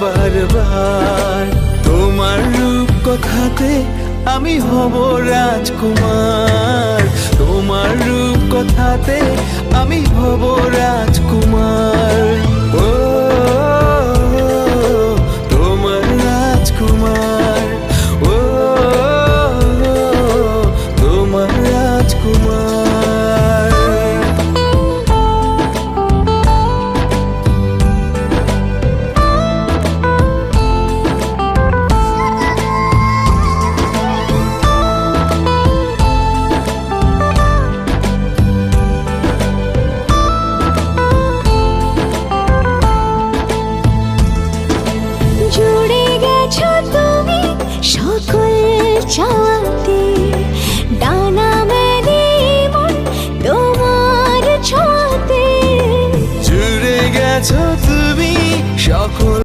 বারবার। তোমার রূপ কথাতে আমি হব রাজকুমার, তোমার রূপ কথাতে আমি হব রাজকুমার। ও